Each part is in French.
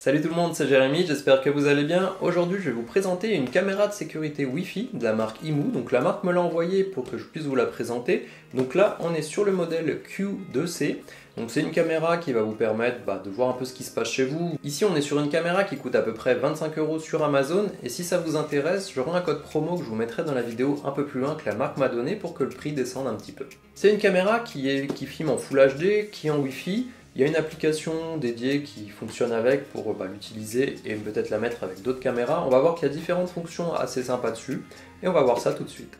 Salut tout le monde, c'est Jérémy, j'espère que vous allez bien. Aujourd'hui, je vais vous présenter une caméra de sécurité Wi-Fi de la marque IMU. Donc la marque me l'a envoyée pour que je puisse vous la présenter. Donc là, on est sur le modèle Q2C. Donc c'est une caméra qui va vous permettre de voir un peu ce qui se passe chez vous. Ici, on est sur une caméra qui coûte à peu près 25 € sur Amazon. Et si ça vous intéresse, j'aurai un code promo que je vous mettrai dans la vidéo un peu plus loin que la marque m'a donné pour que le prix descende un petit peu. C'est une caméra qui filme en Full HD, qui est en Wi-Fi. Il y a une application dédiée qui fonctionne avec pour l'utiliser et peut-être la mettre avec d'autres caméras. On va voir qu'il y a différentes fonctions assez sympas dessus et on va voir ça tout de suite.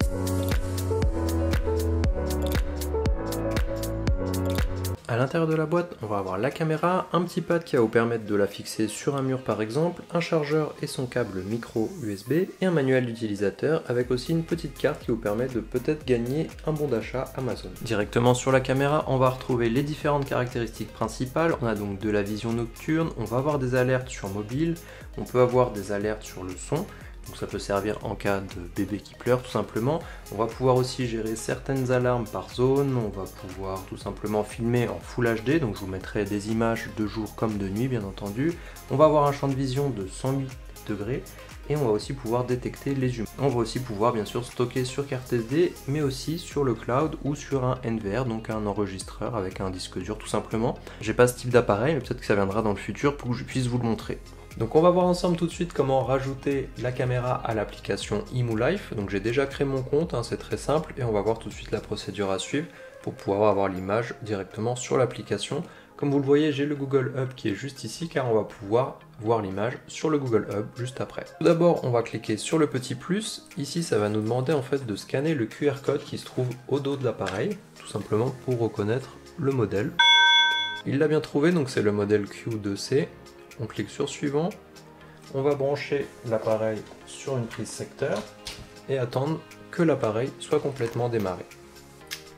À l'intérieur de la boîte, on va avoir la caméra, un petit pad qui va vous permettre de la fixer sur un mur par exemple, un chargeur et son câble micro USB et un manuel d'utilisateur avec aussi une petite carte qui vous permet de peut-être gagner un bon d'achat Amazon. Directement sur la caméra, on va retrouver les différentes caractéristiques principales. On a donc de la vision nocturne, on va avoir des alertes sur mobile, on peut avoir des alertes sur le son. Donc ça peut servir en cas de bébé qui pleure tout simplement. On va pouvoir aussi gérer certaines alarmes par zone. On va pouvoir tout simplement filmer en Full HD. Donc je vous mettrai des images de jour comme de nuit bien entendu. On va avoir un champ de vision de 108 degrés. Et on va aussi pouvoir détecter les humains. On va aussi pouvoir bien sûr stocker sur carte SD, mais aussi sur le cloud ou sur un NVR, donc un enregistreur avec un disque dur tout simplement. J'ai pas ce type d'appareil, mais peut-être que ça viendra dans le futur pour que je puisse vous le montrer. Donc on va voir ensemble tout de suite comment rajouter la caméra à l'application IMU Life. Donc j'ai déjà créé mon compte, c'est très simple, et on va voir tout de suite la procédure à suivre pour pouvoir avoir l'image directement sur l'application. Comme vous le voyez, j'ai le Google Hub qui est juste ici car on va pouvoir voir l'image sur le Google Hub juste après. Tout d'abord, on va cliquer sur le petit plus. Ici, ça va nous demander en fait de scanner le QR code qui se trouve au dos de l'appareil, tout simplement pour reconnaître le modèle. Il l'a bien trouvé, donc c'est le modèle Q2C. On clique sur suivant. On va brancher l'appareil sur une prise secteur et attendre que l'appareil soit complètement démarré.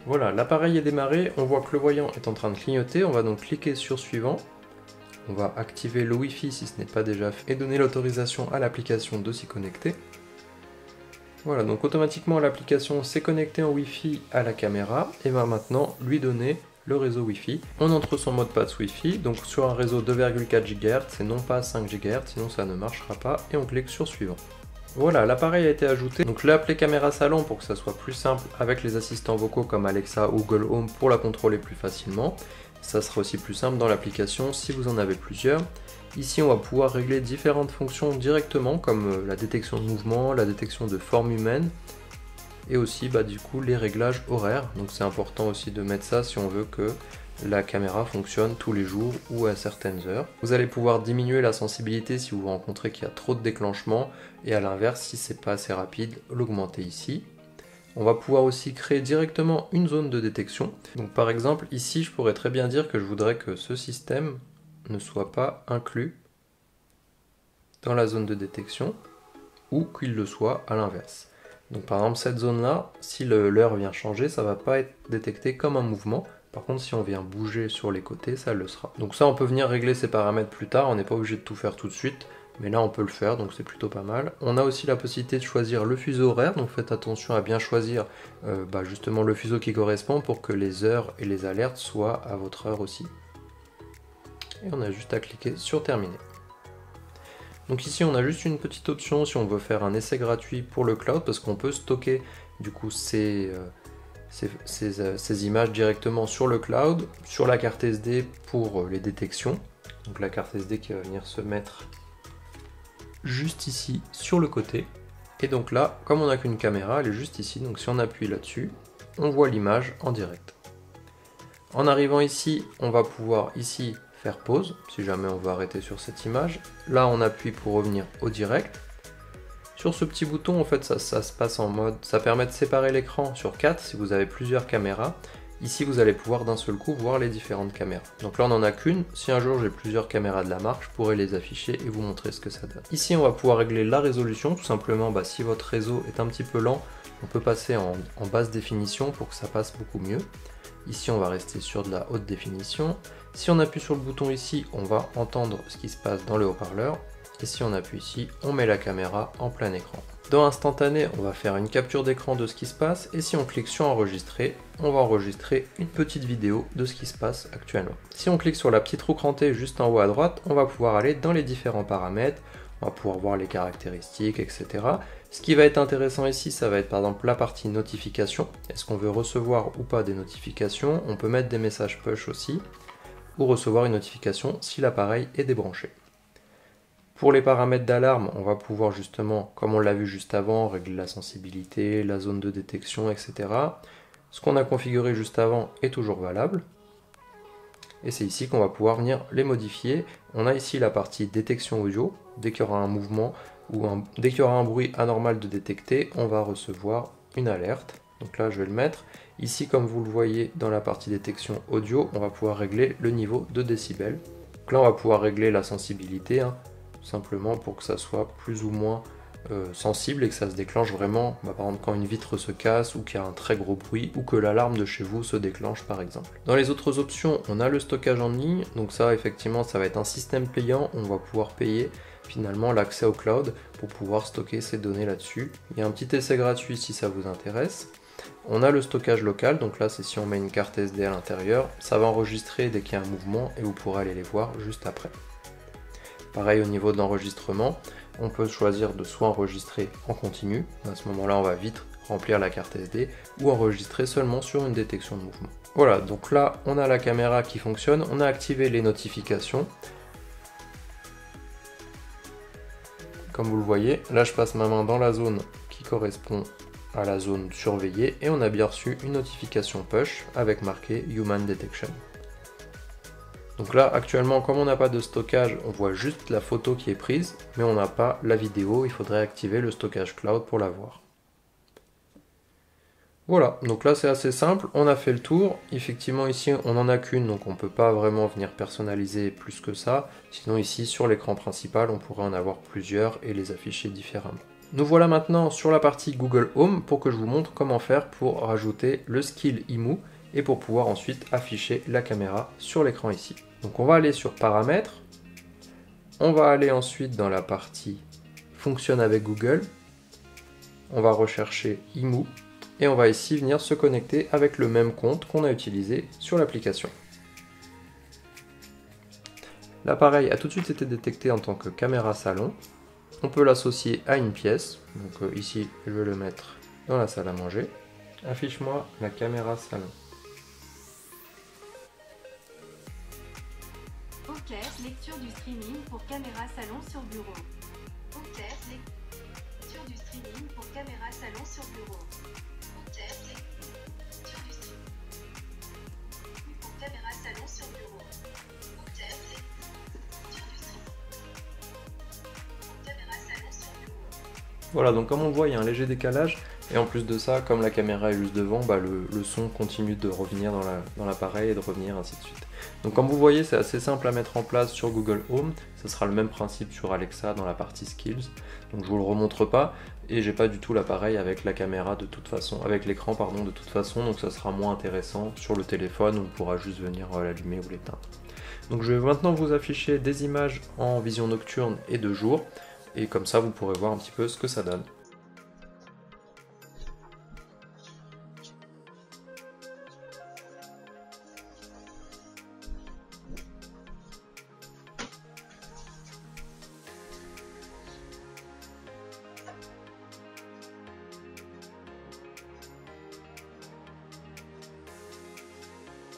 Voilà, l'appareil est démarré, on voit que le voyant est en train de clignoter, on va donc cliquer sur suivant. On va activer le Wi-Fi si ce n'est pas déjà fait et donner l'autorisation à l'application de s'y connecter. Voilà, donc automatiquement l'application s'est connectée en Wi-Fi à la caméra et va maintenant lui donner le réseau Wi-Fi. On entre son mot de passe Wi-Fi, donc sur un réseau 2,4 GHz et non pas 5 GHz, sinon ça ne marchera pas, et on clique sur suivant. Voilà, l'appareil a été ajouté, donc je l'ai appelé caméra salon pour que ça soit plus simple avec les assistants vocaux comme Alexa ou Google Home pour la contrôler plus facilement. Ça sera aussi plus simple dans l'application si vous en avez plusieurs. Ici on va pouvoir régler différentes fonctions directement comme la détection de mouvement, la détection de forme humaine et aussi du coup les réglages horaires. Donc c'est important aussi de mettre ça si on veut que la caméra fonctionne tous les jours ou à certaines heures. Vous allez pouvoir diminuer la sensibilité si vous rencontrez qu'il y a trop de déclenchement et à l'inverse si c'est pas assez rapide, l'augmenter ici. On va pouvoir aussi créer directement une zone de détection. Donc par exemple ici je pourrais très bien dire que je voudrais que ce système ne soit pas inclus dans la zone de détection ou qu'il le soit à l'inverse. Donc par exemple cette zone là, si l'heure vient changer, ça va pas être détecté comme un mouvement. Par contre, si on vient bouger sur les côtés, ça le sera. Donc ça, on peut venir régler ces paramètres plus tard, on n'est pas obligé de tout faire tout de suite, mais là on peut le faire, donc c'est plutôt pas mal. On a aussi la possibilité de choisir le fuseau horaire, donc faites attention à bien choisir justement le fuseau qui correspond pour que les heures et les alertes soient à votre heure aussi. Et on a juste à cliquer sur terminer. Donc ici on a juste une petite option si on veut faire un essai gratuit pour le cloud, parce qu'on peut stocker du coup ces images directement sur le cloud, sur la carte SD pour les détections. Donc la carte SD qui va venir se mettre juste ici sur le côté. Et donc là, comme on n'a qu'une caméra, elle est juste ici, donc si on appuie là-dessus, on voit l'image en direct. En arrivant ici, on va pouvoir ici faire pause, si jamais on veut arrêter sur cette image. Là, on appuie pour revenir au direct. Sur ce petit bouton, en fait, ça se passe en mode, ça permet de séparer l'écran sur 4 si vous avez plusieurs caméras. Ici, vous allez pouvoir d'un seul coup voir les différentes caméras. Donc là, on n'en a qu'une. Si un jour j'ai plusieurs caméras de la marque, je pourrais les afficher et vous montrer ce que ça donne. Ici, on va pouvoir régler la résolution. Tout simplement, si votre réseau est un petit peu lent, on peut passer en basse définition pour que ça passe beaucoup mieux. Ici, on va rester sur de la haute définition. Si on appuie sur le bouton ici, on va entendre ce qui se passe dans le haut-parleur. Et si on appuie ici, on met la caméra en plein écran. Dans instantané, on va faire une capture d'écran de ce qui se passe et si on clique sur enregistrer, on va enregistrer une petite vidéo de ce qui se passe actuellement. Si on clique sur la petite roue crantée juste en haut à droite, on va pouvoir aller dans les différents paramètres, on va pouvoir voir les caractéristiques, etc. Ce qui va être intéressant ici, ça va être par exemple la partie notification. Est-ce qu'on veut recevoir ou pas des notifications? On peut mettre des messages push aussi, ou recevoir une notification si l'appareil est débranché. Pour les paramètres d'alarme, on va pouvoir justement, comme on l'a vu juste avant, régler la sensibilité, la zone de détection, etc. Ce qu'on a configuré juste avant est toujours valable. Et c'est ici qu'on va pouvoir venir les modifier. On a ici la partie détection audio. Dès qu'il y aura un mouvement ou dès qu'il y aura un bruit anormal de détecter, on va recevoir une alerte. Donc là, je vais le mettre. Ici, comme vous le voyez dans la partie détection audio, on va pouvoir régler le niveau de décibels. Donc là, on va pouvoir régler la sensibilité, simplement pour que ça soit plus ou moins sensible et que ça se déclenche vraiment, par exemple quand une vitre se casse ou qu'il y a un très gros bruit ou que l'alarme de chez vous se déclenche par exemple. Dans les autres options, on a le stockage en ligne, donc ça effectivement ça va être un système payant, on va pouvoir payer finalement l'accès au cloud pour pouvoir stocker ces données là-dessus. Il y a un petit essai gratuit si ça vous intéresse. On a le stockage local, donc là c'est si on met une carte SD à l'intérieur, ça va enregistrer dès qu'il y a un mouvement et vous pourrez aller les voir juste après. Pareil au niveau de l'enregistrement, on peut choisir de soit enregistrer en continu, à ce moment-là on va vite remplir la carte SD, ou enregistrer seulement sur une détection de mouvement. Voilà, donc là on a la caméra qui fonctionne, on a activé les notifications. Comme vous le voyez, là je passe ma main dans la zone qui correspond à la zone surveillée et on a bien reçu une notification push avec marqué Human Detection. Donc là, actuellement, comme on n'a pas de stockage, on voit juste la photo qui est prise, mais on n'a pas la vidéo, il faudrait activer le stockage cloud pour la voir. Voilà, donc là c'est assez simple, on a fait le tour. Effectivement ici on n'en a qu'une, donc on ne peut pas vraiment venir personnaliser plus que ça. Sinon ici sur l'écran principal, on pourrait en avoir plusieurs et les afficher différemment. Nous voilà maintenant sur la partie Google Home pour que je vous montre comment faire pour rajouter le skill IMU et pour pouvoir ensuite afficher la caméra sur l'écran ici. Donc on va aller sur paramètres, on va aller ensuite dans la partie fonctionne avec Google, on va rechercher IMU et on va ici venir se connecter avec le même compte qu'on a utilisé sur l'application. L'appareil a tout de suite été détecté en tant que caméra salon, on peut l'associer à une pièce, donc ici je vais le mettre dans la salle à manger, affiche-moi la caméra salon. OK, lecture du streaming pour caméra salon sur bureau. OK, lecture du streaming pour caméra salon sur bureau. OK, lecture du streaming pour caméra salon sur bureau. OK, lecture du streaming pour caméra salon sur bureau. Voilà, donc comme on voit, il y a un léger décalage. Et en plus de ça, comme la caméra est juste devant, le son continue de revenir dans l'appareil et de revenir ainsi de suite. Donc comme vous voyez, c'est assez simple à mettre en place sur Google Home. Ce sera le même principe sur Alexa dans la partie Skills. Donc je vous le remontre pas et j'ai pas du tout l'appareil avec la caméra de toute façon, avec l'écran pardon de toute façon. Donc ça sera moins intéressant sur le téléphone où on pourra juste venir l'allumer ou l'éteindre. Donc je vais maintenant vous afficher des images en vision nocturne et de jour. Et comme ça vous pourrez voir un petit peu ce que ça donne.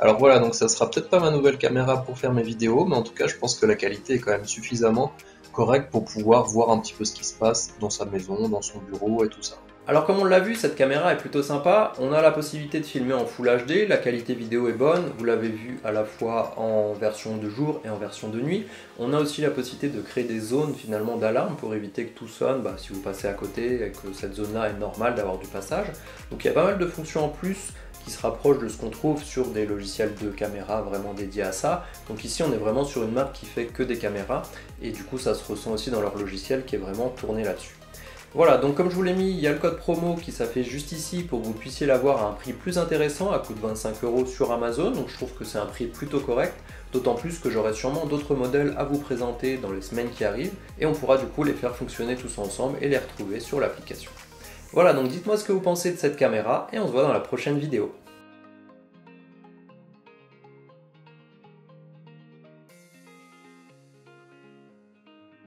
Alors voilà, donc ça sera peut-être pas ma nouvelle caméra pour faire mes vidéos, mais en tout cas je pense que la qualité est quand même suffisamment correcte pour pouvoir voir un petit peu ce qui se passe dans sa maison, dans son bureau et tout ça. Alors comme on l'a vu, cette caméra est plutôt sympa, on a la possibilité de filmer en Full HD, la qualité vidéo est bonne, vous l'avez vu à la fois en version de jour et en version de nuit. On a aussi la possibilité de créer des zones finalement d'alarme pour éviter que tout sonne si vous passez à côté et que cette zone-là est normale d'avoir du passage. Donc il y a pas mal de fonctions en plus qui se rapproche de ce qu'on trouve sur des logiciels de caméra vraiment dédiés à ça. Donc ici on est vraiment sur une map qui fait que des caméras et du coup ça se ressent aussi dans leur logiciel qui est vraiment tourné là-dessus. Voilà, donc comme je vous l'ai mis, il y a le code promo qui s'affiche juste ici pour que vous puissiez l'avoir à un prix plus intéressant, à coût de 25 € sur Amazon, donc je trouve que c'est un prix plutôt correct, d'autant plus que j'aurai sûrement d'autres modèles à vous présenter dans les semaines qui arrivent, et on pourra du coup les faire fonctionner tous ensemble et les retrouver sur l'application. Voilà, donc dites-moi ce que vous pensez de cette caméra, et on se voit dans la prochaine vidéo.